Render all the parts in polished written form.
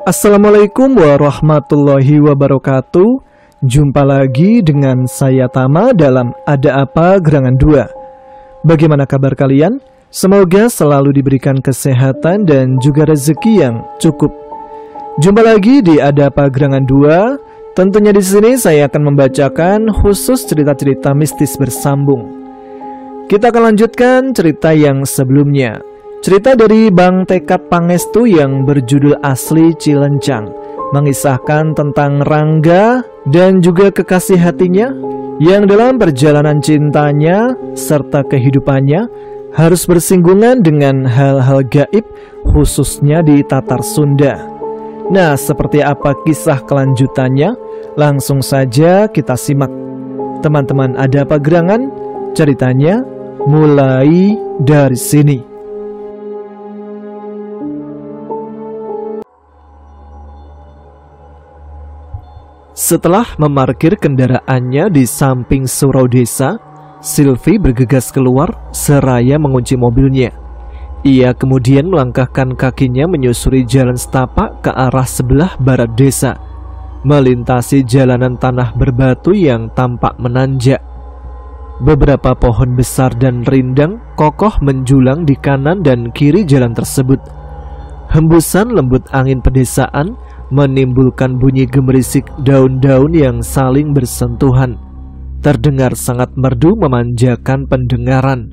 Assalamualaikum warahmatullahi wabarakatuh. Jumpa lagi dengan saya Tama dalam Ada Apa Gerangan 2. Bagaimana kabar kalian? Semoga selalu diberikan kesehatan dan juga rezeki yang cukup. Jumpa lagi di Ada Apa Gerangan 2. Tentunya di sini saya akan membacakan khusus cerita-cerita mistis bersambung. Kita akan lanjutkan cerita yang sebelumnya. Cerita dari Bang Tekad Pangestu yang berjudul Asli Cilencang, mengisahkan tentang Rangga dan juga kekasih hatinya yang dalam perjalanan cintanya serta kehidupannya harus bersinggungan dengan hal-hal gaib, khususnya di Tatar Sunda. Nah, seperti apa kisah kelanjutannya? Langsung saja kita simak. Teman-teman, ada apa gerangan? Ceritanya mulai dari sini. Setelah memarkir kendaraannya di samping surau desa, Sylvie bergegas keluar seraya mengunci mobilnya. Ia kemudian melangkahkan kakinya menyusuri jalan setapak ke arah sebelah barat desa, melintasi jalanan tanah berbatu yang tampak menanjak. Beberapa pohon besar dan rindang kokoh menjulang di kanan dan kiri jalan tersebut. Hembusan lembut angin pedesaan menimbulkan bunyi gemerisik daun-daun yang saling bersentuhan. Terdengar sangat merdu memanjakan pendengaran.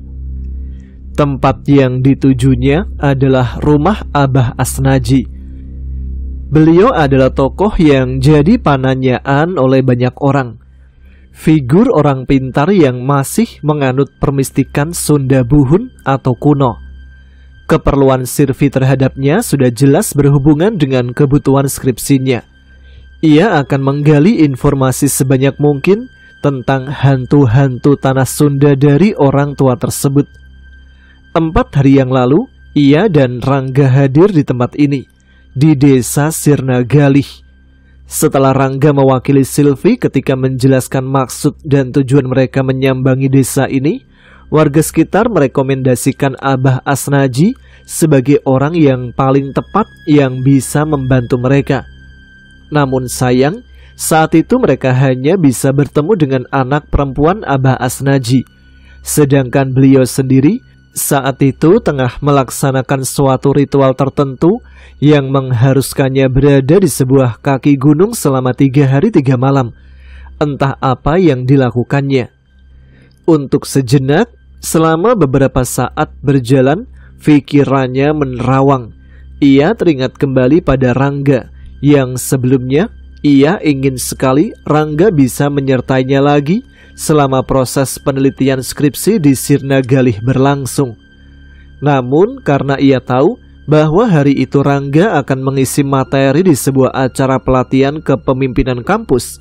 Tempat yang ditujunya adalah rumah Abah Asnaji. Beliau adalah tokoh yang jadi pananyaan oleh banyak orang. Figur orang pintar yang masih menganut permistikan Sunda Buhun atau kuno. Keperluan Sylvie terhadapnya sudah jelas berhubungan dengan kebutuhan skripsinya. Ia akan menggali informasi sebanyak mungkin tentang hantu-hantu tanah Sunda dari orang tua tersebut. 4 hari yang lalu, ia dan Rangga hadir di tempat ini, di desa Sirna Galih. Setelah Rangga mewakili Sylvie ketika menjelaskan maksud dan tujuan mereka menyambangi desa ini, warga sekitar merekomendasikan Abah Asnaji sebagai orang yang paling tepat yang bisa membantu mereka. Namun sayang, saat itu mereka hanya bisa bertemu dengan anak perempuan Abah Asnaji. Sedangkan beliau sendiri saat itu tengah melaksanakan suatu ritual tertentu yang mengharuskannya berada di sebuah kaki gunung selama 3 hari 3 malam. Entah apa yang dilakukannya. Untuk sejenak, selama beberapa saat berjalan, pikirannya menerawang. Ia teringat kembali pada Rangga, yang sebelumnya ia ingin sekali Rangga bisa menyertainya lagi selama proses penelitian skripsi di Sirna Galih berlangsung. Namun karena ia tahu bahwa hari itu Rangga akan mengisi materi di sebuah acara pelatihan kepemimpinan kampus,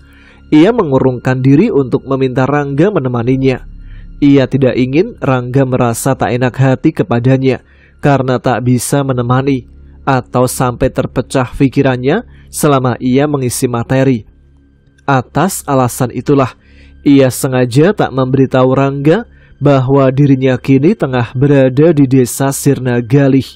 ia mengurungkan diri untuk meminta Rangga menemaninya. Ia tidak ingin Rangga merasa tak enak hati kepadanya karena tak bisa menemani atau sampai terpecah pikirannya selama ia mengisi materi. Atas alasan itulah ia sengaja tak memberitahu Rangga bahwa dirinya kini tengah berada di desa Sirna Galih.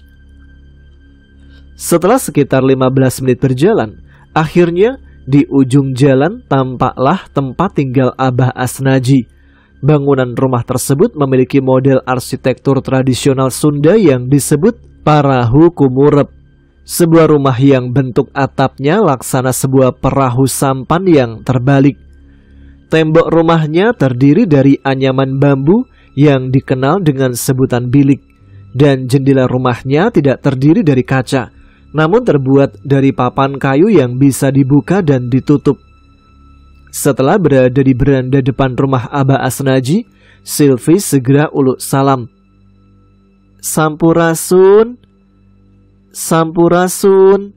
Setelah sekitar 15 menit berjalan, akhirnya di ujung jalan tampaklah tempat tinggal Abah Asnaji. Bangunan rumah tersebut memiliki model arsitektur tradisional Sunda yang disebut Parahu Kumurep. Sebuah rumah yang bentuk atapnya laksana sebuah perahu sampan yang terbalik. Tembok rumahnya terdiri dari anyaman bambu yang dikenal dengan sebutan bilik. Dan jendela rumahnya tidak terdiri dari kaca, namun terbuat dari papan kayu yang bisa dibuka dan ditutup. Setelah berada di beranda depan rumah Abah Asnaji, Sylvie segera uluk salam. "Sampurasun, sampurasun,"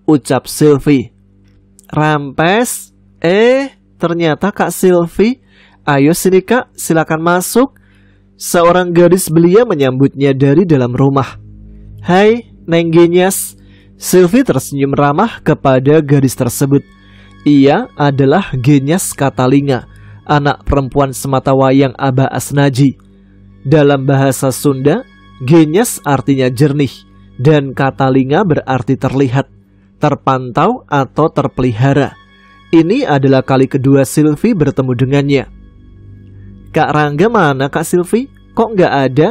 ucap Sylvie. "Rampes, ternyata Kak Sylvie. Ayo sini Kak, silakan masuk." Seorang gadis belia menyambutnya dari dalam rumah. "Hai, Neng Genyas." Sylvie tersenyum ramah kepada gadis tersebut. Ia adalah Genyas Katalinga, anak perempuan sematawayang Abah Asnaji. Dalam bahasa Sunda, Genyas artinya jernih, dan Katalinga berarti terlihat. terpantau atau terpelihara. Ini adalah kali kedua Sylvie bertemu dengannya. "Kak Rangga mana Kak Sylvie? Kok nggak ada?"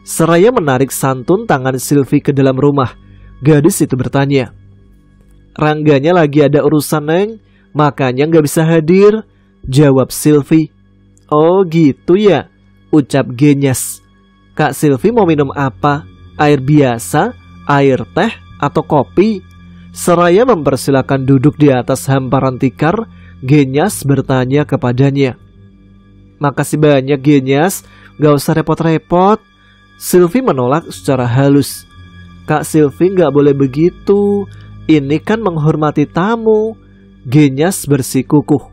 Seraya menarik santun tangan Sylvie ke dalam rumah, gadis itu bertanya. "Rangganya lagi ada urusan Neng, makanya nggak bisa hadir," jawab Sylvie. "Oh gitu ya," ucap Genyas. "Kak Sylvie mau minum apa? Air biasa, air teh, atau kopi?" Seraya mempersilakan duduk di atas hamparan tikar, Genyas bertanya kepadanya. "Makasih banyak Genyas, gak usah repot-repot." Sylvie menolak secara halus. "Kak Sylvie gak boleh begitu, ini kan menghormati tamu," Genyas bersikukuh.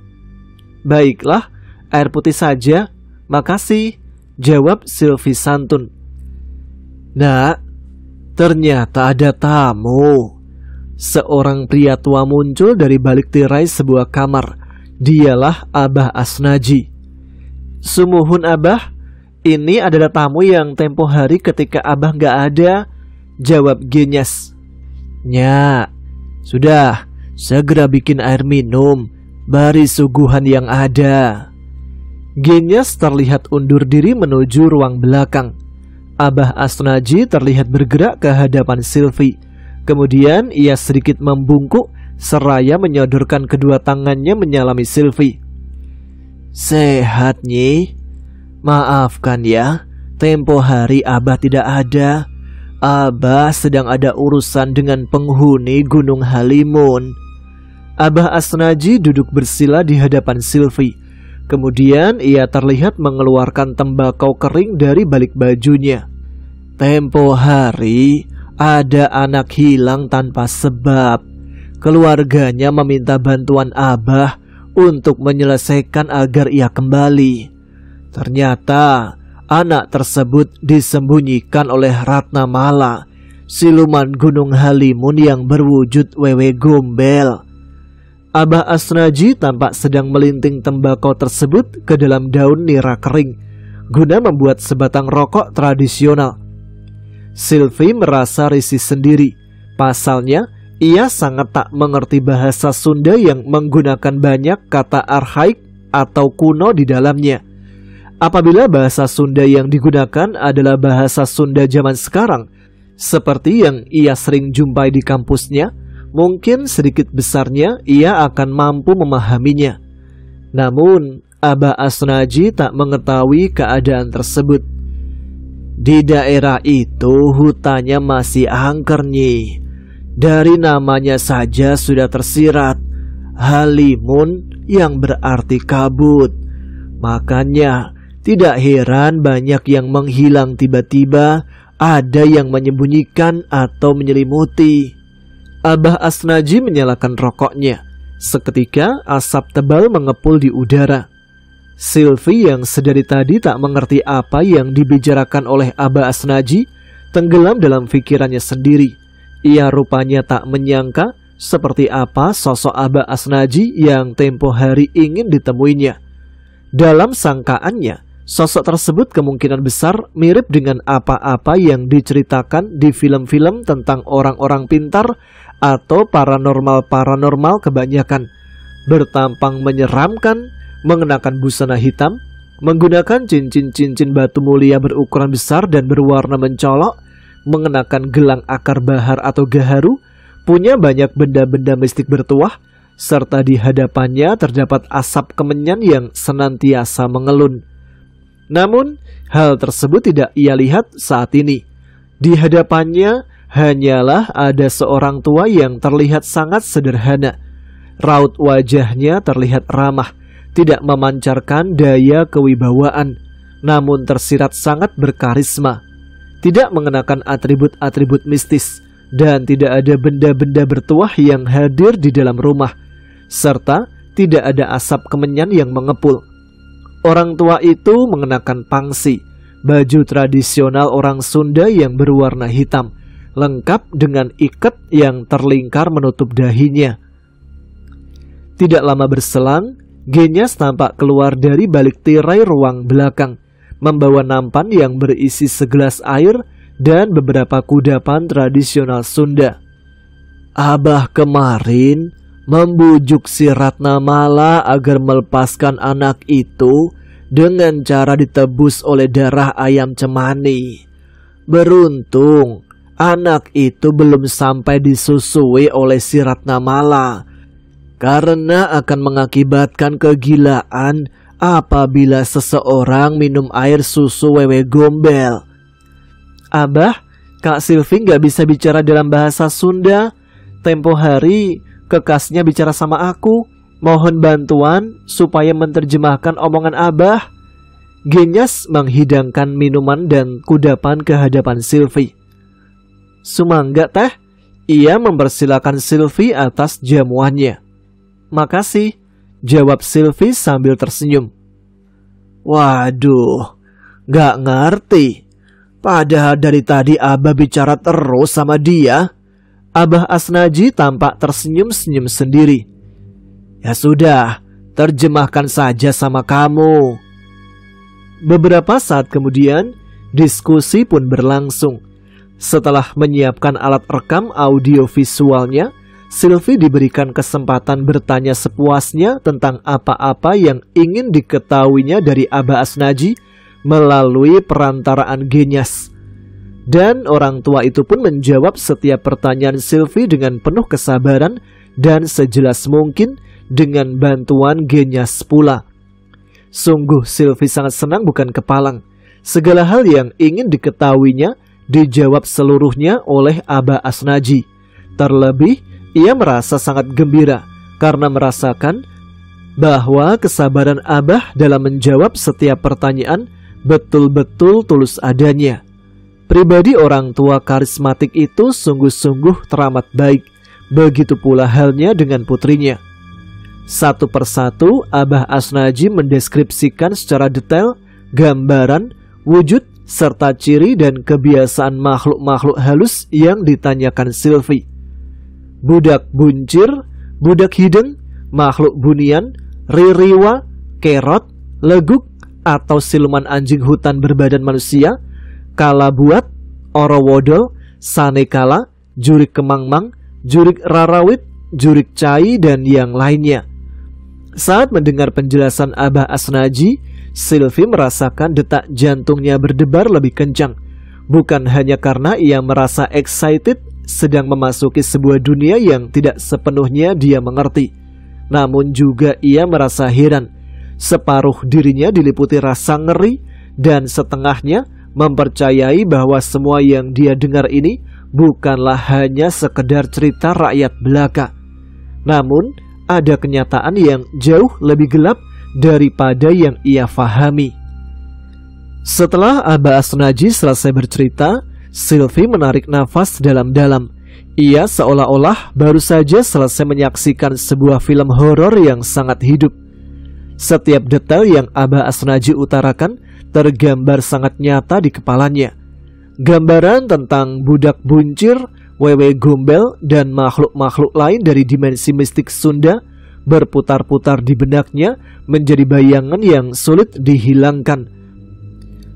"Baiklah, air putih saja, makasih," jawab Sylvie santun. "Nak, ternyata ada tamu." Seorang pria tua muncul dari balik tirai sebuah kamar. Dialah Abah Asnaji. "Sumuhun Abah, ini adalah tamu yang tempo hari ketika Abah gak ada," jawab Genyas. "Nyak, sudah, segera bikin air minum, bari suguhan yang ada." Genyas terlihat undur diri menuju ruang belakang. Abah Asnaji terlihat bergerak ke hadapan Sylvie. Kemudian ia sedikit membungkuk seraya menyodorkan kedua tangannya menyalami Sylvie. "Sehat Nyi? Maafkan ya, tempo hari Abah tidak ada. Abah sedang ada urusan dengan penghuni Gunung Halimun." Abah Asnaji duduk bersila di hadapan Sylvie. Kemudian ia terlihat mengeluarkan tembakau kering dari balik bajunya. "Tempo hari ada anak hilang tanpa sebab. Keluarganya meminta bantuan Abah untuk menyelesaikan agar ia kembali. Ternyata anak tersebut disembunyikan oleh Ratna Mala, siluman Gunung Halimun yang berwujud wewe gombel." Abah Asnaji tampak sedang melinting tembakau tersebut ke dalam daun nira kering guna membuat sebatang rokok tradisional. Sylvie merasa risih sendiri. Pasalnya, ia sangat tak mengerti bahasa Sunda yang menggunakan banyak kata arhaik atau kuno di dalamnya. Apabila bahasa Sunda yang digunakan adalah bahasa Sunda zaman sekarang, seperti yang ia sering jumpai di kampusnya, mungkin sedikit besarnya ia akan mampu memahaminya. Namun, Abah Asnaji tak mengetahui keadaan tersebut. "Di daerah itu hutannya masih angker Nyi. Dari namanya saja sudah tersirat, Halimun yang berarti kabut. Makanya tidak heran banyak yang menghilang tiba-tiba, ada yang menyembunyikan atau menyelimuti." Abah Asnaji menyalakan rokoknya. Seketika asap tebal mengepul di udara. Sylvie yang sedari tadi tak mengerti apa yang dibicarakan oleh Abah Asnaji tenggelam dalam pikirannya sendiri. Ia rupanya tak menyangka seperti apa sosok Abah Asnaji yang tempo hari ingin ditemuinya. Dalam sangkaannya, sosok tersebut kemungkinan besar mirip dengan apa-apa yang diceritakan di film-film tentang orang-orang pintar atau paranormal kebanyakan. Bertampang menyeramkan, mengenakan busana hitam, menggunakan cincin-cincin batu mulia berukuran besar dan berwarna mencolok, mengenakan gelang akar bahar atau gaharu, punya banyak benda-benda mistik bertuah, serta di hadapannya terdapat asap kemenyan yang senantiasa mengelun. Namun, hal tersebut tidak ia lihat saat ini. Di hadapannya hanyalah ada seorang tua yang terlihat sangat sederhana. Raut wajahnya terlihat ramah, tidak memancarkan daya kewibawaan, namun tersirat sangat berkarisma. Tidak mengenakan atribut-atribut mistis, dan tidak ada benda-benda bertuah yang hadir di dalam rumah, serta tidak ada asap kemenyan yang mengepul. Orang tua itu mengenakan pangsi, baju tradisional orang Sunda yang berwarna hitam, lengkap dengan ikat yang terlingkar menutup dahinya. Tidak lama berselang, Genyas tampak keluar dari balik tirai ruang belakang, membawa nampan yang berisi segelas air dan beberapa kudapan tradisional Sunda. Abah kemarin membujuk si Ratnamala agar melepaskan anak itu dengan cara ditebus oleh darah ayam cemani. Beruntung anak itu belum sampai disusui oleh si Ratnamala, karena akan mengakibatkan kegilaan apabila seseorang minum air susu wewe gombel. Abah, Kak Silvi gak bisa bicara dalam bahasa Sunda. Tempo hari kekasnya bicara sama aku, mohon bantuan supaya menerjemahkan omongan Abah. Genyas menghidangkan minuman dan kudapan ke hadapan Silvi. Sumangga teh. Ia mempersilakan Silvi atas jamuannya. Makasih, jawab Silvi sambil tersenyum. Waduh, gak ngerti. Padahal dari tadi Abah bicara terus sama dia. Abah Asnaji tampak tersenyum-senyum sendiri. Ya sudah, terjemahkan saja sama kamu. Beberapa saat kemudian, diskusi pun berlangsung. Setelah menyiapkan alat rekam audio visualnya, Silvi diberikan kesempatan bertanya sepuasnya tentang apa-apa yang ingin diketahuinya dari Abah Asnaji melalui perantaraan Genyas. Dan orang tua itu pun menjawab setiap pertanyaan Silvi dengan penuh kesabaran dan sejelas mungkin dengan bantuan Genyas pula. Sungguh Silvi sangat senang bukan kepalang. Segala hal yang ingin diketahuinya dijawab seluruhnya oleh Abah Asnaji. Terlebih, ia merasa sangat gembira karena merasakan bahwa kesabaran Abah dalam menjawab setiap pertanyaan betul-betul tulus adanya. Pribadi orang tua karismatik itu sungguh-sungguh teramat baik. Begitu pula halnya dengan putrinya. Satu persatu Abah Asnaji mendeskripsikan secara detail gambaran, wujud, serta ciri dan kebiasaan makhluk-makhluk halus yang ditanyakan Silvi. Budak buncir, budak hideng, makhluk bunian, ririwa, kerot, leguk, atau siluman anjing hutan berbadan manusia, kalabuat, orowodol, sanekala, jurik kemangmang, jurik rarawit, jurik cai, dan yang lainnya. Saat mendengar penjelasan Abah Asnaji, Silvi merasakan detak jantungnya berdebar lebih kencang. Bukan hanya karena ia merasa excited sedang memasuki sebuah dunia yang tidak sepenuhnya dia mengerti, namun juga ia merasa heran. Separuh dirinya diliputi rasa ngeri dan setengahnya mempercayai bahwa semua yang dia dengar ini bukanlah hanya sekedar cerita rakyat belaka. Namun, ada kenyataan yang jauh lebih gelap daripada yang ia fahami. Setelah Abah Asnaji selesai bercerita, Silvi menarik nafas dalam-dalam. Ia seolah-olah baru saja selesai menyaksikan sebuah film horor yang sangat hidup. Setiap detail yang Abah Asnaji utarakan tergambar sangat nyata di kepalanya. Gambaran tentang budak buncir, wewe gombel, dan makhluk-makhluk lain dari dimensi mistik Sunda berputar-putar di benaknya menjadi bayangan yang sulit dihilangkan.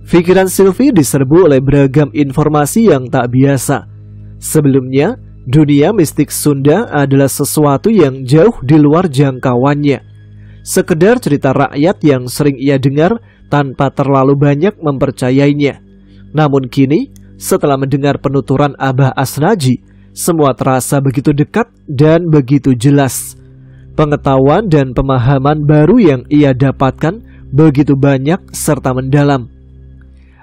Pikiran Silvi diserbu oleh beragam informasi yang tak biasa. Sebelumnya, dunia mistik Sunda adalah sesuatu yang jauh di luar jangkauannya. Sekedar cerita rakyat yang sering ia dengar tanpa terlalu banyak mempercayainya. Namun kini, setelah mendengar penuturan Abah Asnaji, semua terasa begitu dekat dan begitu jelas. Pengetahuan dan pemahaman baru yang ia dapatkan begitu banyak serta mendalam.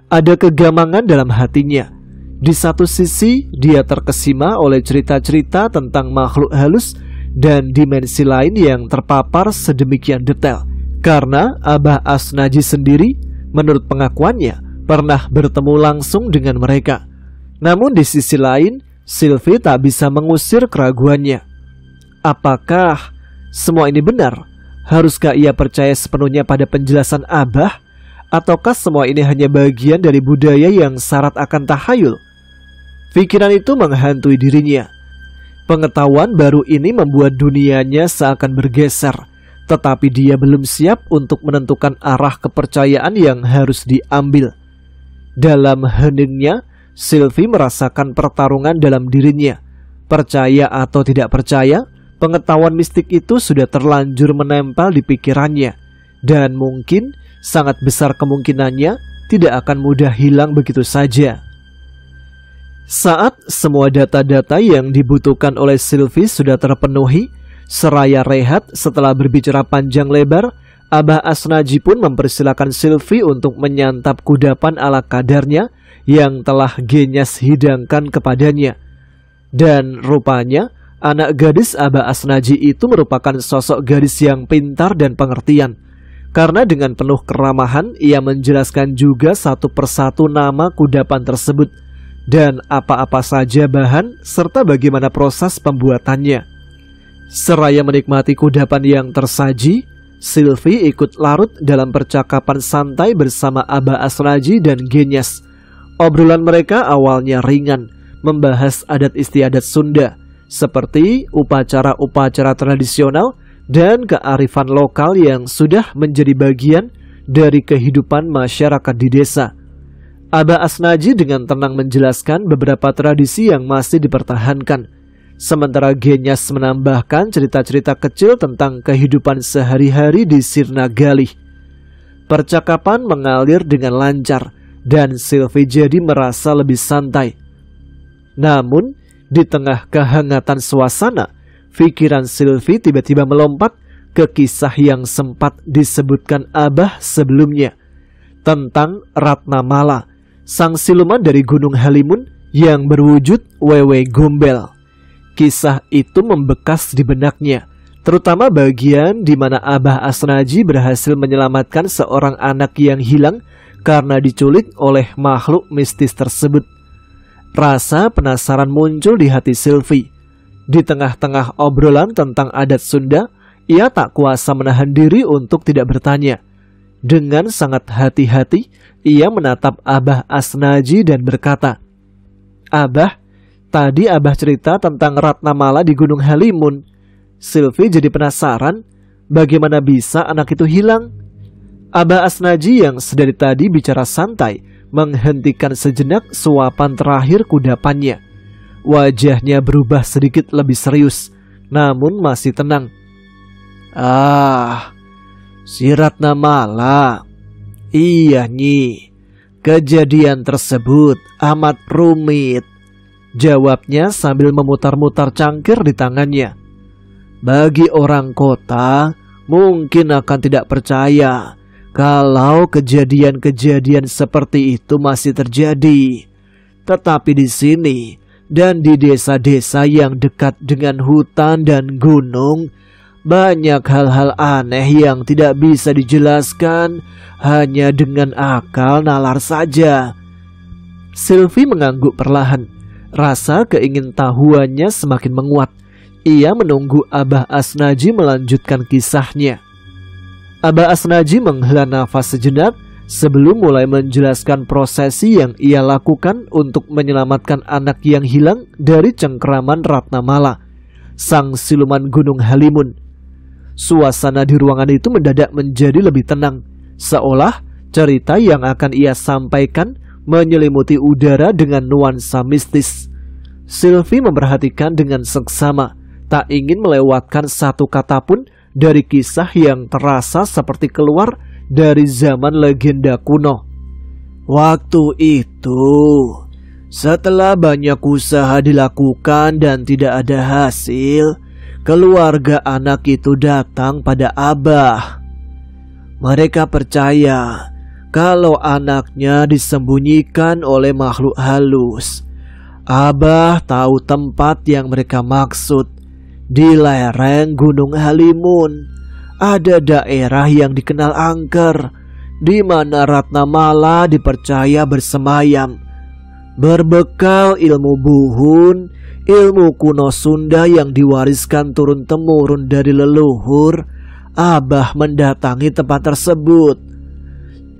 Ada kegamangan dalam hatinya. Di satu sisi, dia terkesima oleh cerita-cerita tentang makhluk halus dan dimensi lain yang terpapar sedemikian detail. Karena Abah Asnaji sendiri, menurut pengakuannya, pernah bertemu langsung dengan mereka. Namun di sisi lain, Silvi tak bisa mengusir keraguannya. Apakah semua ini benar? Haruskah ia percaya sepenuhnya pada penjelasan Abah? Ataukah semua ini hanya bagian dari budaya yang syarat akan tahayul? Pikiran itu menghantui dirinya. Pengetahuan baru ini membuat dunianya seakan bergeser, tetapi dia belum siap untuk menentukan arah kepercayaan yang harus diambil. Dalam heningnya, Silvi merasakan pertarungan dalam dirinya. Percaya atau tidak percaya, pengetahuan mistik itu sudah terlanjur menempel di pikirannya, dan mungkin sangat besar kemungkinannya tidak akan mudah hilang begitu saja. Saat semua data-data yang dibutuhkan oleh Sylvie sudah terpenuhi, seraya rehat setelah berbicara panjang lebar, Abah Asnaji pun mempersilakan Sylvie untuk menyantap kudapan ala kadarnya yang telah Genyas hidangkan kepadanya. Dan rupanya anak gadis Abah Asnaji itu merupakan sosok gadis yang pintar dan pengertian, karena dengan penuh keramahan ia menjelaskan juga satu persatu nama kudapan tersebut dan apa-apa saja bahan serta bagaimana proses pembuatannya. Seraya menikmati kudapan yang tersaji, Sylvie ikut larut dalam percakapan santai bersama Abah Asnaji dan Genyas. Obrolan mereka awalnya ringan, membahas adat istiadat Sunda, seperti upacara-upacara tradisional dan kearifan lokal yang sudah menjadi bagian dari kehidupan masyarakat di desa. Abah Asnaji dengan tenang menjelaskan beberapa tradisi yang masih dipertahankan, sementara Genyas menambahkan cerita-cerita kecil tentang kehidupan sehari-hari di Sirna Galih. Percakapan mengalir dengan lancar dan Sylvie jadi merasa lebih santai. Namun, di tengah kehangatan suasana, pikiran Sylvie tiba-tiba melompat ke kisah yang sempat disebutkan Abah sebelumnya, tentang Ratnamala, sang siluman dari Gunung Halimun yang berwujud wewe gombel. Kisah itu membekas di benaknya, terutama bagian di mana Abah Asnaji berhasil menyelamatkan seorang anak yang hilang karena diculik oleh makhluk mistis tersebut. Rasa penasaran muncul di hati Sylvie. Di tengah-tengah obrolan tentang adat Sunda, ia tak kuasa menahan diri untuk tidak bertanya. Dengan sangat hati-hati, ia menatap Abah Asnaji dan berkata, "Abah, tadi Abah cerita tentang Ratnamala di Gunung Halimun." Sylvie jadi penasaran, bagaimana bisa anak itu hilang? Abah Asnaji yang sedari tadi bicara santai, menghentikan sejenak suapan terakhir kudapannya. Wajahnya berubah sedikit lebih serius, namun masih tenang. Si Ratnamala. Iya Nyi, kejadian tersebut amat rumit, jawabnya sambil memutar-mutar cangkir di tangannya. Bagi orang kota mungkin akan tidak percaya kalau kejadian-kejadian seperti itu masih terjadi. Tetapi di sini dan di desa-desa yang dekat dengan hutan dan gunung, banyak hal-hal aneh yang tidak bisa dijelaskan hanya dengan akal nalar saja. Sylvie mengangguk perlahan. Rasa keingintahuannya semakin menguat. Ia menunggu Abah Asnaji melanjutkan kisahnya. Abah Asnaji menghela nafas sejenak sebelum mulai menjelaskan prosesi yang ia lakukan untuk menyelamatkan anak yang hilang dari cengkeraman Ratnamala, sang siluman Gunung Halimun. Suasana di ruangan itu mendadak menjadi lebih tenang, seolah cerita yang akan ia sampaikan menyelimuti udara dengan nuansa mistis. Sylvie memperhatikan dengan seksama, tak ingin melewatkan satu kata pun dari kisah yang terasa seperti keluar dari zaman legenda kuno. Waktu itu, setelah banyak usaha dilakukan dan tidak ada hasil, keluarga anak itu datang pada Abah. Mereka percaya kalau anaknya disembunyikan oleh makhluk halus. Abah tahu tempat yang mereka maksud. Di lereng Gunung Halimun ada daerah yang dikenal angker, di mana Ratnamala dipercaya bersemayam. Berbekal ilmu buhun, ilmu kuno Sunda yang diwariskan turun-temurun dari leluhur, Abah mendatangi tempat tersebut.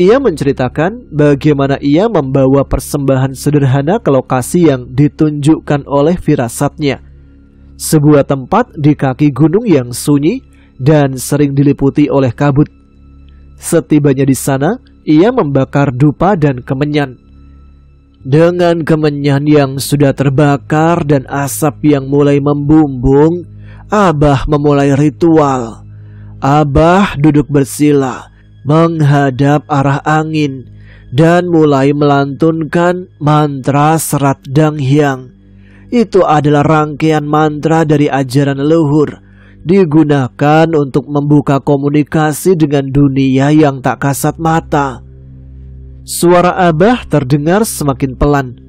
Ia menceritakan bagaimana ia membawa persembahan sederhana ke lokasi yang ditunjukkan oleh firasatnya. Sebuah tempat di kaki gunung yang sunyi dan sering diliputi oleh kabut. Setibanya di sana, ia membakar dupa dan kemenyan. Dengan kemenyan yang sudah terbakar dan asap yang mulai membumbung, Abah memulai ritual. Abah duduk bersila, menghadap arah angin, dan mulai melantunkan mantra Serat Dang Hyang. Itu adalah rangkaian mantra dari ajaran leluhur, digunakan untuk membuka komunikasi dengan dunia yang tak kasat mata. Suara Abah terdengar semakin pelan.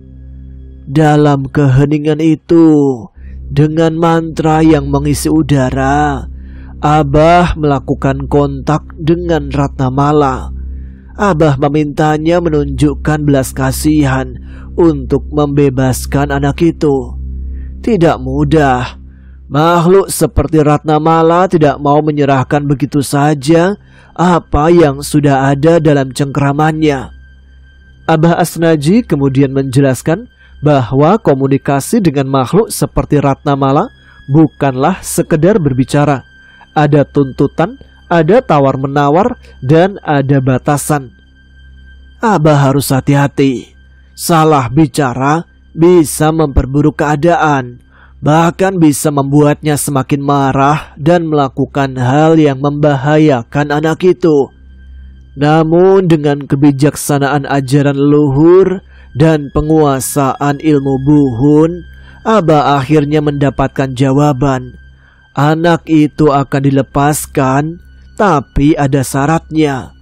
Dalam keheningan itu, dengan mantra yang mengisi udara, Abah melakukan kontak dengan Ratnamala. Abah memintanya menunjukkan belas kasihan untuk membebaskan anak itu. Tidak mudah. Makhluk seperti Ratnamala tidak mau menyerahkan begitu saja apa yang sudah ada dalam cengkeramannya. Abah Asnaji kemudian menjelaskan bahwa komunikasi dengan makhluk seperti Ratnamala bukanlah sekedar berbicara. Ada tuntutan, ada tawar-menawar, dan ada batasan. Abah harus hati-hati. Salah bicara bisa memperburuk keadaan, bahkan bisa membuatnya semakin marah dan melakukan hal yang membahayakan anak itu. Namun dengan kebijaksanaan ajaran leluhur dan penguasaan ilmu buhun, Abah akhirnya mendapatkan jawaban. Anak itu akan dilepaskan, tapi ada syaratnya.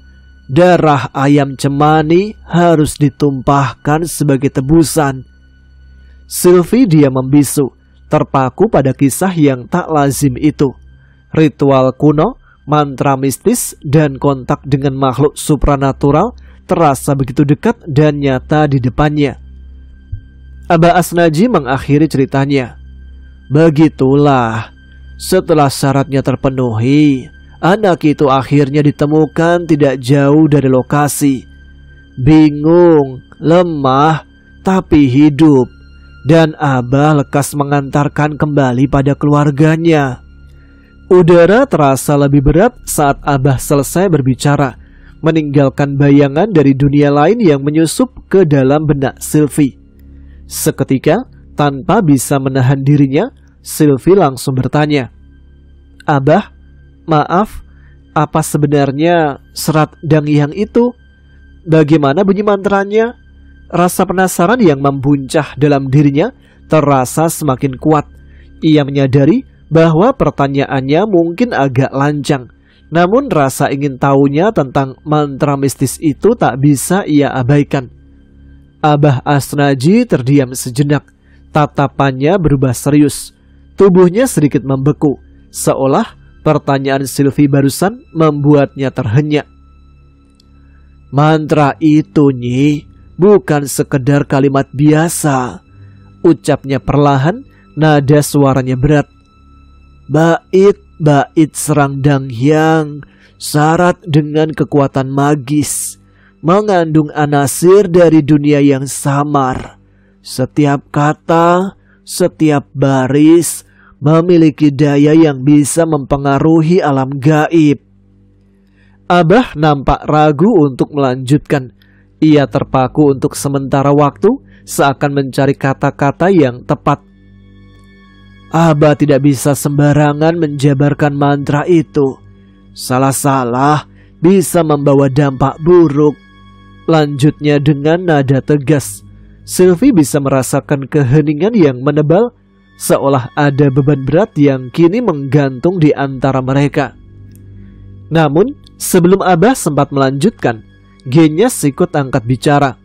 Darah ayam cemani harus ditumpahkan sebagai tebusan. Sylvie diam membisu, terpaku pada kisah yang tak lazim itu. Ritual kuno, mantra mistis, dan kontak dengan makhluk supranatural terasa begitu dekat dan nyata di depannya. Abah Asnaji mengakhiri ceritanya. Begitulah, setelah syaratnya terpenuhi, anak itu akhirnya ditemukan tidak jauh dari lokasi. Bingung, lemah, tapi hidup. Dan Abah lekas mengantarkan kembali pada keluarganya. Udara terasa lebih berat saat Abah selesai berbicara, meninggalkan bayangan dari dunia lain yang menyusup ke dalam benak Sylvie. Seketika, tanpa bisa menahan dirinya, Sylvie langsung bertanya, "Abah, maaf, apa sebenarnya Serat Dang Hyang itu? Bagaimana bunyi mantranya?" Rasa penasaran yang membuncah dalam dirinya terasa semakin kuat. Ia menyadari bahwa pertanyaannya mungkin agak lancang, namun rasa ingin tahunya tentang mantra mistis itu tak bisa ia abaikan. Abah Asnaji terdiam sejenak. Tatapannya berubah serius. Tubuhnya sedikit membeku, seolah pertanyaan Sylvie barusan membuatnya terhenyak. "Mantra itu, Nyi, bukan sekedar kalimat biasa," ucapnya perlahan, nada suaranya berat. "Bait Serang Dang Hyang syarat dengan kekuatan magis, mengandung anasir dari dunia yang samar. Setiap kata, setiap baris memiliki daya yang bisa mempengaruhi alam gaib." Abah nampak ragu untuk melanjutkan. Ia terpaku untuk sementara waktu, seakan mencari kata-kata yang tepat. Abah tidak bisa sembarangan menjabarkan mantra itu. Salah-salah bisa membawa dampak buruk. Lanjutnya dengan nada tegas. Sylvie bisa merasakan keheningan yang menebal, seolah ada beban berat yang kini menggantung di antara mereka. Namun, sebelum Abah sempat melanjutkan, Genyas ikut angkat bicara.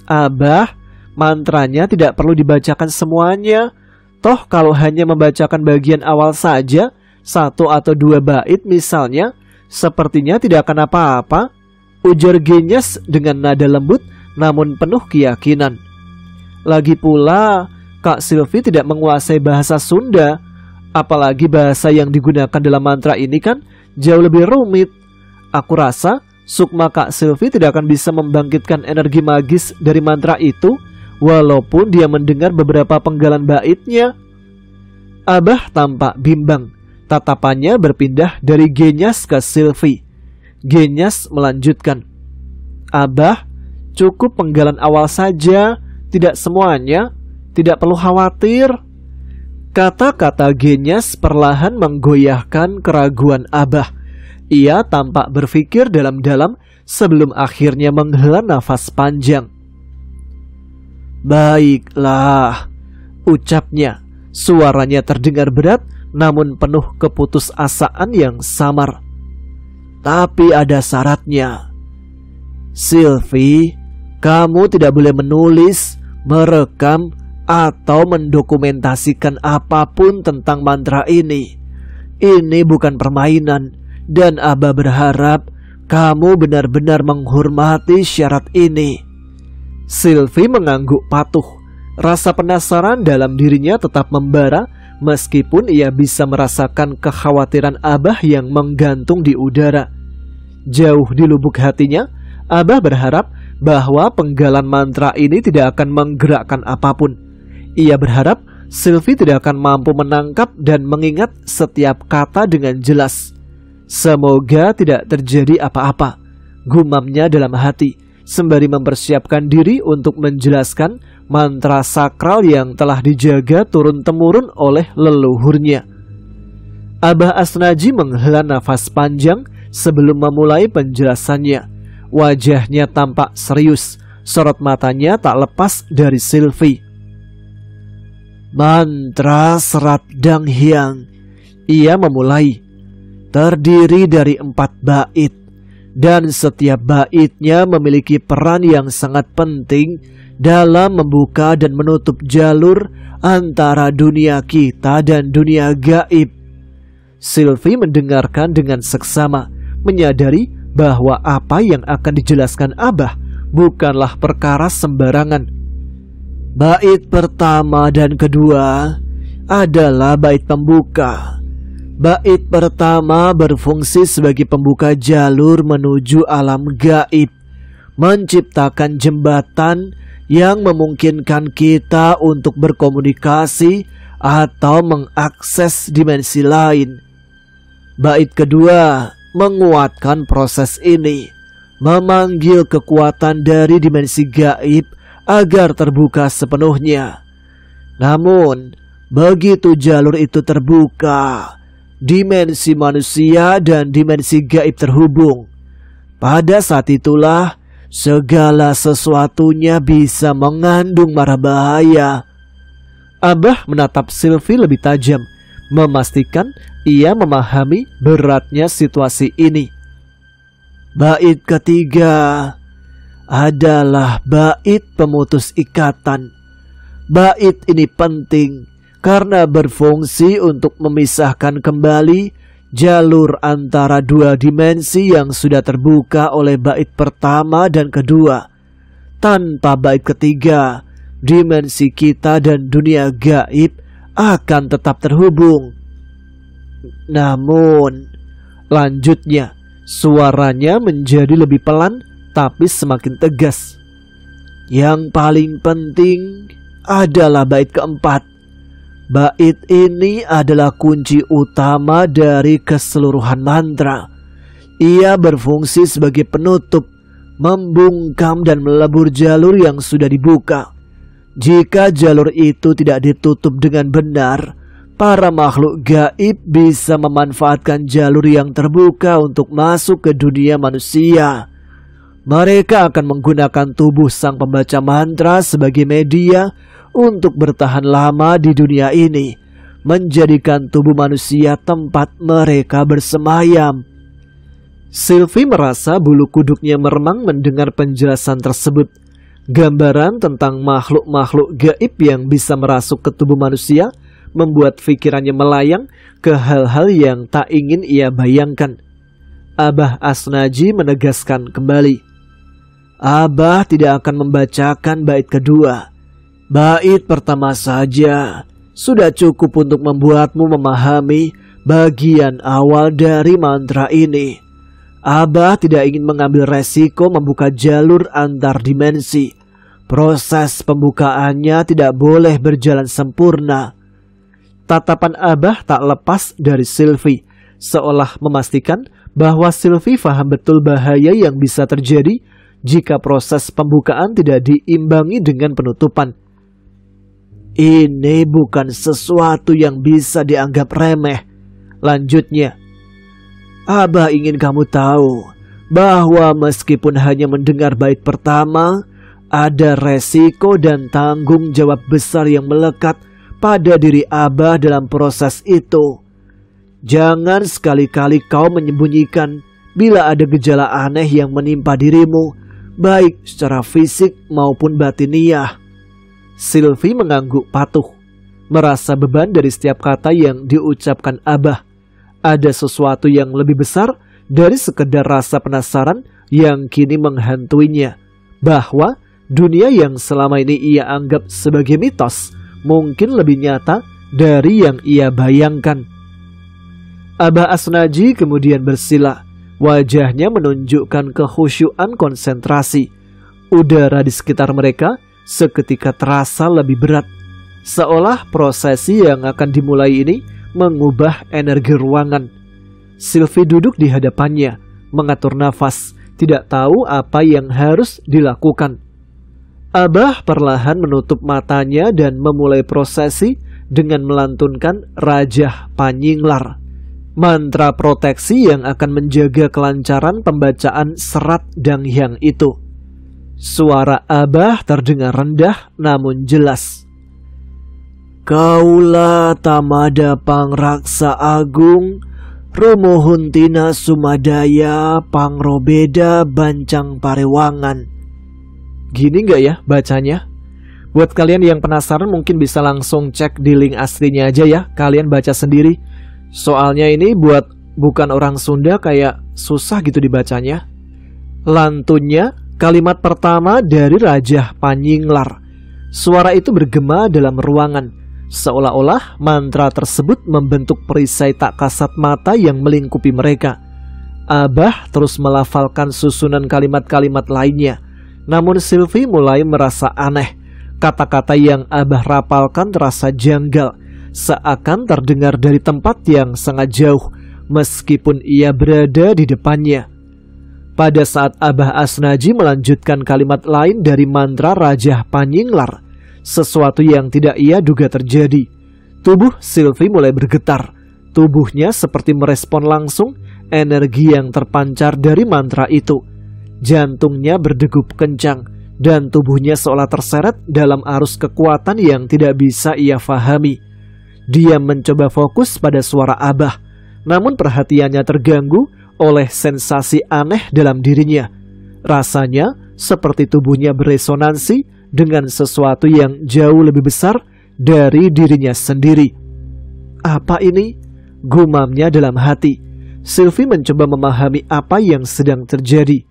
"Abah, mantranya tidak perlu dibacakan semuanya. Toh kalau hanya membacakan bagian awal saja, 1 atau 2 bait misalnya, sepertinya tidak akan apa-apa," ujar Genyas dengan nada lembut namun penuh keyakinan. Lagi pula, Kak Sylvie tidak menguasai bahasa Sunda. Apalagi bahasa yang digunakan dalam mantra ini kan jauh lebih rumit. Aku rasa sukma Kak Sylvie tidak akan bisa membangkitkan energi magis dari mantra itu, walaupun dia mendengar beberapa penggalan baitnya. Abah tampak bimbang. Tatapannya berpindah dari Genyas ke Sylvie. Genyas melanjutkan, "Abah, cukup penggalan awal saja, Tidak semuanya, tidak perlu khawatir. Kata-kata Genyes perlahan menggoyahkan keraguan Abah. Ia tampak berpikir dalam-dalam sebelum akhirnya menghela nafas panjang. Baiklah, ucapnya. Suaranya terdengar berat namun penuh keputusasaan yang samar. Tapi ada syaratnya. Sylvie, kamu tidak boleh menulis, merekam, atau mendokumentasikan apapun tentang mantra ini. Ini bukan permainan, dan Abah berharap kamu benar-benar menghormati syarat ini. Sylvie mengangguk patuh. Rasa penasaran dalam dirinya tetap membara, meskipun ia bisa merasakan kekhawatiran Abah yang menggantung di udara. Jauh di lubuk hatinya, Abah berharap bahwa penggalan mantra ini tidak akan menggerakkan apapun. Ia berharap Sylvie tidak akan mampu menangkap dan mengingat setiap kata dengan jelas. Semoga tidak terjadi apa-apa, gumamnya dalam hati, sembari mempersiapkan diri untuk menjelaskan mantra sakral yang telah dijaga turun-temurun oleh leluhurnya. Abah Asnaji menghela nafas panjang sebelum memulai penjelasannya. Wajahnya tampak serius, sorot matanya tak lepas dari Sylvie. Mantra Serat Dang Hyang, ia memulai, terdiri dari 4 bait. Dan setiap baitnya memiliki peran yang sangat penting dalam membuka dan menutup jalur antara dunia kita dan dunia gaib. Sylvie mendengarkan dengan seksama, menyadari bahwa apa yang akan dijelaskan Abah bukanlah perkara sembarangan. Bait pertama dan kedua adalah bait pembuka. Bait pertama berfungsi sebagai pembuka jalur menuju alam gaib, menciptakan jembatan yang memungkinkan kita untuk berkomunikasi atau mengakses dimensi lain. Bait kedua menguatkan proses ini, memanggil kekuatan dari dimensi gaib agar terbuka sepenuhnya. Namun, begitu jalur itu terbuka, dimensi manusia dan dimensi gaib terhubung. Pada saat itulah segala sesuatunya bisa mengandung mara bahaya. Abah menatap Sylvie lebih tajam, memastikan ia memahami beratnya situasi ini. Bait ketiga adalah bait pemutus ikatan. Bait ini penting karena berfungsi untuk memisahkan kembali jalur antara dua dimensi yang sudah terbuka oleh bait pertama dan kedua. Tanpa bait ketiga, dimensi kita dan dunia gaib akan tetap terhubung. Namun, lanjutnya, suaranya menjadi lebih pelan tapi semakin tegas. Yang paling penting adalah bait keempat. Bait ini adalah kunci utama dari keseluruhan mantra. Ia berfungsi sebagai penutup, membungkam dan melebur jalur yang sudah dibuka. Jika jalur itu tidak ditutup dengan benar, para makhluk gaib bisa memanfaatkan jalur yang terbuka untuk masuk ke dunia manusia. Mereka akan menggunakan tubuh sang pembaca mantra sebagai media untuk bertahan lama di dunia ini, menjadikan tubuh manusia tempat mereka bersemayam. Sylvie merasa bulu kuduknya meremang mendengar penjelasan tersebut. Gambaran tentang makhluk-makhluk gaib yang bisa merasuk ke tubuh manusia membuat pikirannya melayang ke hal-hal yang tak ingin ia bayangkan. Abah Asnaji menegaskan kembali, Abah tidak akan membacakan bait kedua. Bait pertama saja sudah cukup untuk membuatmu memahami bagian awal dari mantra ini. Abah tidak ingin mengambil resiko membuka jalur antar dimensi. Proses pembukaannya tidak boleh berjalan sempurna. Tatapan Abah tak lepas dari Sylvie, seolah memastikan bahwa Sylvie paham betul bahaya yang bisa terjadi jika proses pembukaan tidak diimbangi dengan penutupan. Ini bukan sesuatu yang bisa dianggap remeh. Lanjutnya, Abah ingin kamu tahu bahwa meskipun hanya mendengar bait pertama, ada resiko dan tanggung jawab besar yang melekat pada diri Abah dalam proses itu. Jangan sekali-kali kau menyembunyikan bila ada gejala aneh yang menimpa dirimu, baik secara fisik maupun batiniah. Sylvie mengangguk patuh, merasa beban dari setiap kata yang diucapkan Abah. Ada sesuatu yang lebih besar dari sekedar rasa penasaran yang kini menghantuinya, bahwa dunia yang selama ini ia anggap sebagai mitos mungkin lebih nyata dari yang ia bayangkan. Abah Asnaji kemudian bersila, wajahnya menunjukkan kekhusyuan konsentrasi. Udara di sekitar mereka seketika terasa lebih berat, seolah prosesi yang akan dimulai ini mengubah energi ruangan. Sylvie duduk di hadapannya, mengatur nafas, tidak tahu apa yang harus dilakukan. Abah perlahan menutup matanya dan memulai prosesi dengan melantunkan Rajah Panyinglar, mantra proteksi yang akan menjaga kelancaran pembacaan serat Danghyang itu. Suara Abah terdengar rendah namun jelas. Kaula tamada pangraksa agung, rumuhuntina sumadaya pangrobeda bancang parewangan. Gini nggak ya bacanya? Buat kalian yang penasaran mungkin bisa langsung cek di link aslinya aja ya. Kalian baca sendiri. Soalnya ini bukan orang Sunda, kayak susah gitu dibacanya. Lantunnya kalimat pertama dari Rajah Panyinglar. Suara itu bergema dalam ruangan, seolah-olah mantra tersebut membentuk perisai tak kasat mata yang melingkupi mereka. Abah terus melafalkan susunan kalimat-kalimat lainnya, namun Sylvie mulai merasa aneh. Kata-kata yang Abah rapalkan terasa janggal, seakan terdengar dari tempat yang sangat jauh, meskipun ia berada di depannya. Pada saat Abah Asnaji melanjutkan kalimat lain dari mantra Rajah Panyinglar, sesuatu yang tidak ia duga terjadi. Tubuh Sylvie mulai bergetar. Tubuhnya seperti merespon langsung energi yang terpancar dari mantra itu. Jantungnya berdegup kencang, dan tubuhnya seolah terseret dalam arus kekuatan yang tidak bisa ia fahami. Dia mencoba fokus pada suara Abah, namun perhatiannya terganggu oleh sensasi aneh dalam dirinya. Rasanya seperti tubuhnya beresonansi dengan sesuatu yang jauh lebih besar dari dirinya sendiri. Apa ini? Gumamnya dalam hati. Sylvie mencoba memahami apa yang sedang terjadi.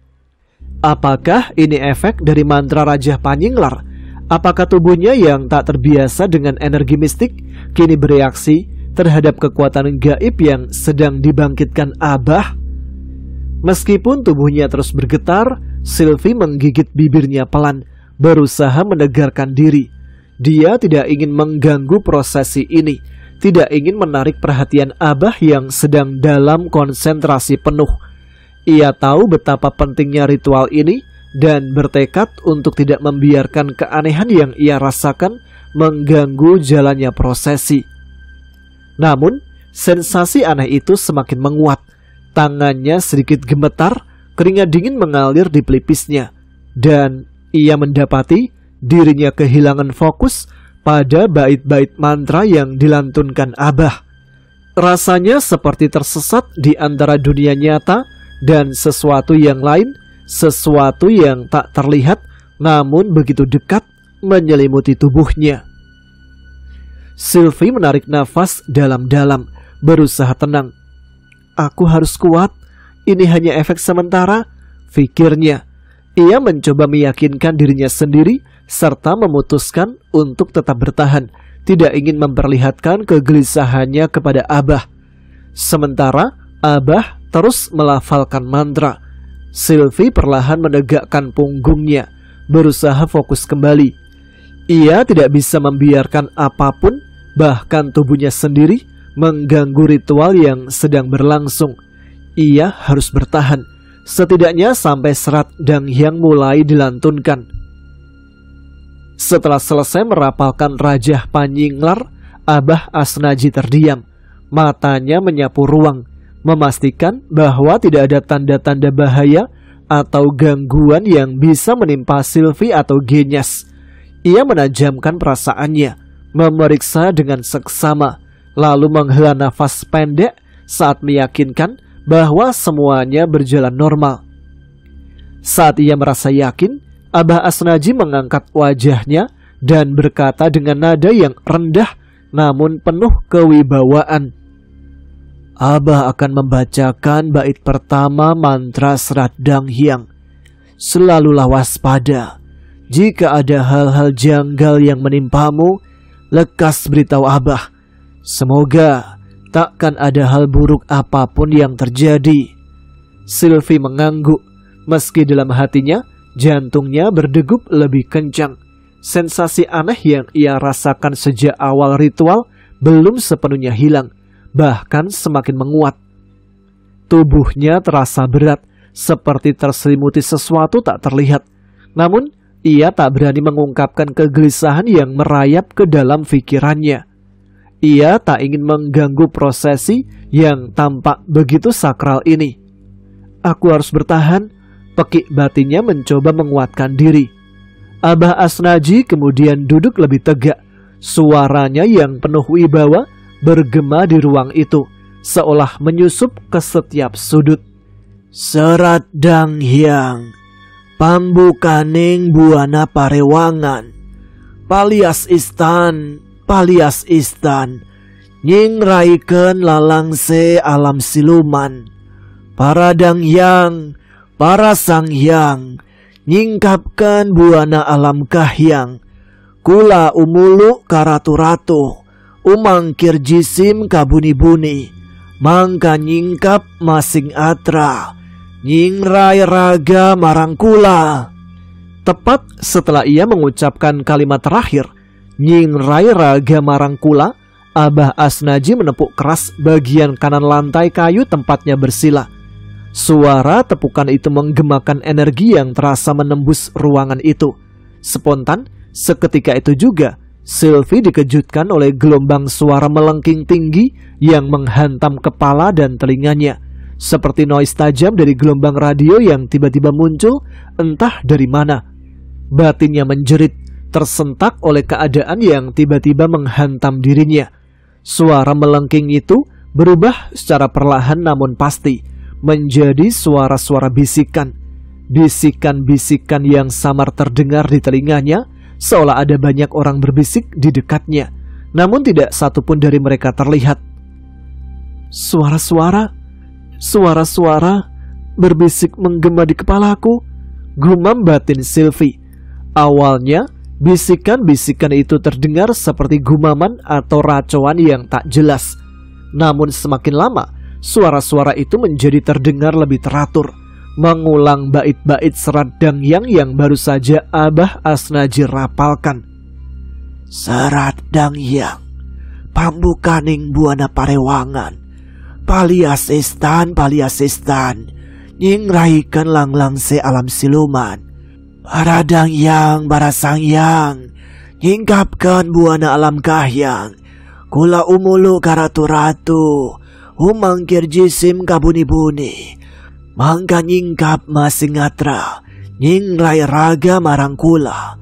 Apakah ini efek dari mantra Rajah Panyinglar? Apakah tubuhnya yang tak terbiasa dengan energi mistik kini bereaksi terhadap kekuatan gaib yang sedang dibangkitkan Abah? Meskipun tubuhnya terus bergetar, Sylvie menggigit bibirnya pelan, berusaha menegarkan diri. Dia tidak ingin mengganggu prosesi ini, tidak ingin menarik perhatian Abah yang sedang dalam konsentrasi penuh. Ia tahu betapa pentingnya ritual ini dan bertekad untuk tidak membiarkan keanehan yang ia rasakan mengganggu jalannya prosesi. Namun, sensasi aneh itu semakin menguat. Tangannya sedikit gemetar, keringat dingin mengalir di pelipisnya, dan ia mendapati dirinya kehilangan fokus pada bait-bait mantra yang dilantunkan Abah. Rasanya seperti tersesat di antara dunia nyata dan sesuatu yang lain, sesuatu yang tak terlihat namun begitu dekat menyelimuti tubuhnya. Sylvie menarik nafas dalam-dalam, berusaha tenang. Aku harus kuat, ini hanya efek sementara, pikirnya. Ia mencoba meyakinkan dirinya sendiri serta memutuskan untuk tetap bertahan, tidak ingin memperlihatkan kegelisahannya kepada Abah. Sementara Abah terus melafalkan mantra. Sylvie perlahan menegakkan punggungnya, berusaha fokus kembali. Ia tidak bisa membiarkan apapun, bahkan tubuhnya sendiri, mengganggu ritual yang sedang berlangsung. Ia harus bertahan. Setidaknya sampai serat Danghyang mulai dilantunkan. Setelah selesai merapalkan Rajah Panyinglar, Abah Asnaji terdiam. Matanya menyapu ruang, memastikan bahwa tidak ada tanda-tanda bahaya atau gangguan yang bisa menimpa Sylvie atau Genyas. Ia menajamkan perasaannya, memeriksa dengan seksama, lalu menghela nafas pendek saat meyakinkan bahwa semuanya berjalan normal. Saat ia merasa yakin, Abah Asnaji mengangkat wajahnya dan berkata dengan nada yang rendah namun penuh kewibawaan, "Abah akan membacakan bait pertama mantra Serat Danghyang. Selalulah waspada. Jika ada hal-hal janggal yang menimpamu, lekas beritahu Abah. Semoga takkan ada hal buruk apapun yang terjadi." Sylvie mengangguk, meski dalam hatinya jantungnya berdegup lebih kencang. Sensasi aneh yang ia rasakan sejak awal ritual belum sepenuhnya hilang, bahkan semakin menguat. Tubuhnya terasa berat, seperti terselimuti sesuatu tak terlihat. Namun, ia tak berani mengungkapkan kegelisahan yang merayap ke dalam pikirannya. Ia tak ingin mengganggu prosesi yang tampak begitu sakral ini. "Aku harus bertahan," pekik batinnya mencoba menguatkan diri. Abah Asnaji kemudian duduk lebih tegak. Suaranya yang penuh wibawa bergema di ruang itu, seolah menyusup ke setiap sudut. "Serat Danghyang, pambukaning buana parewangan, palias istan, nying raikeun lalangse alam siluman. Para Danghyang, para Sanghyang, nyingkapkan buana alam kahyang. Kula umulu karatu-ratu, umangkir jisim kabuni-buni. Mangka nyingkap masing atra, nyingrai raga marang kula." Tepat setelah ia mengucapkan kalimat terakhir, "nyingrai raga marang kula," Abah Asnaji menepuk keras bagian kanan lantai kayu tempatnya bersila. Suara tepukan itu menggemakan energi yang terasa menembus ruangan itu. Spontan, seketika itu juga, Sylvie dikejutkan oleh gelombang suara melengking tinggi yang menghantam kepala dan telinganya, seperti noise tajam dari gelombang radio yang tiba-tiba muncul entah dari mana. Batinnya menjerit, tersentak oleh keadaan yang tiba-tiba menghantam dirinya. Suara melengking itu berubah secara perlahan namun pasti menjadi suara-suara bisikan. Bisikan-bisikan yang samar terdengar di telinganya, seolah ada banyak orang berbisik di dekatnya, namun tidak satupun dari mereka terlihat. Suara-suara berbisik menggema di kepalaku, gumam batin Sylvie. Awalnya, bisikan-bisikan itu terdengar seperti gumaman atau racoan yang tak jelas. Namun semakin lama, suara-suara itu menjadi terdengar lebih teratur, mengulang bait-bait Serat Danghyang yang baru saja Abah Asnaji rapalkan. "Serat Danghyang, pambukaning buana parewangan, palias istan, nyingraikan langlang se alam siluman. Para Danghyang, para Sangyang, nyingkapkan buana alam kahyang. Kula umulu karatu-ratu, umangkir jisim kabuni-buni. Mangka nyingkap masing atra, nyingrai raga marangkula.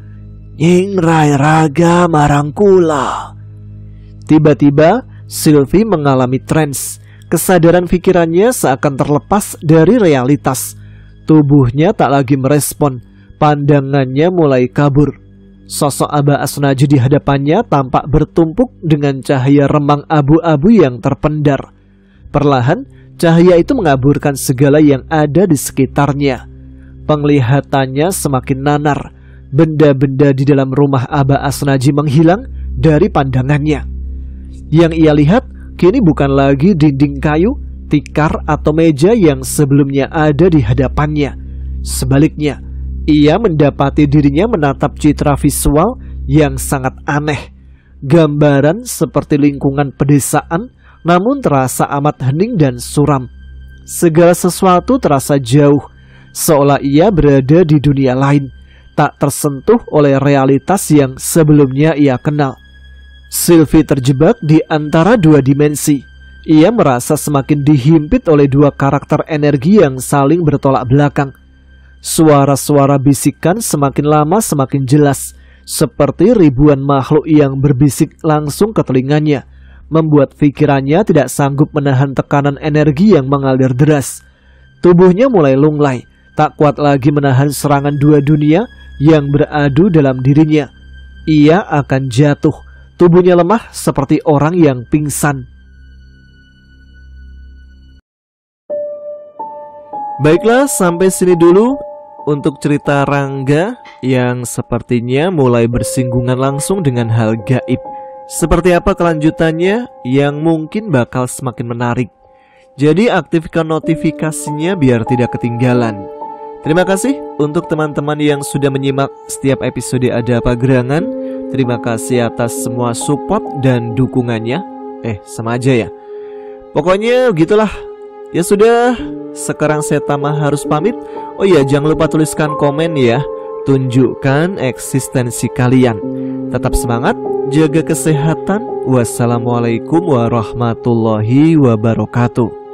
Tiba-tiba Sylvie mengalami trance. Kesadaran pikirannya seakan terlepas dari realitas. Tubuhnya tak lagi merespon. Pandangannya mulai kabur. Sosok Abah Asnaji di hadapannya tampak bertumpuk dengan cahaya remang abu-abu yang terpendar. Perlahan, cahaya itu mengaburkan segala yang ada di sekitarnya. Penglihatannya semakin nanar. Benda-benda di dalam rumah Abah Asnaji menghilang dari pandangannya. Yang ia lihat kini bukan lagi dinding kayu, tikar atau meja yang sebelumnya ada di hadapannya. Sebaliknya, ia mendapati dirinya menatap citra visual yang sangat aneh. Gambaran seperti lingkungan pedesaan, namun terasa amat hening dan suram. Segala sesuatu terasa jauh, seolah ia berada di dunia lain, tak tersentuh oleh realitas yang sebelumnya ia kenal. Sylvie terjebak di antara dua dimensi. Ia merasa semakin dihimpit oleh dua karakter energi yang saling bertolak belakang. Suara-suara bisikan semakin lama semakin jelas, seperti ribuan makhluk yang berbisik langsung ke telinganya, membuat pikirannya tidak sanggup menahan tekanan energi yang mengalir deras. Tubuhnya mulai lunglai, tak kuat lagi menahan serangan dua dunia yang beradu dalam dirinya. Ia akan jatuh, tubuhnya lemah seperti orang yang pingsan. Baiklah, sampai sini dulu untuk cerita Rangga yang sepertinya mulai bersinggungan langsung dengan hal gaib. Seperti apa kelanjutannya yang mungkin bakal semakin menarik. Jadi aktifkan notifikasinya biar tidak ketinggalan. Terima kasih untuk teman-teman yang sudah menyimak setiap episode Ada Apa Gerangan. Terima kasih atas semua support dan dukungannya. Sama aja ya. Pokoknya gitulah. Ya sudah, sekarang saya Tama harus pamit. Oh iya, jangan lupa tuliskan komen ya. Tunjukkan eksistensi kalian. Tetap semangat, jaga kesehatan. Wassalamualaikum warahmatullahi wabarakatuh.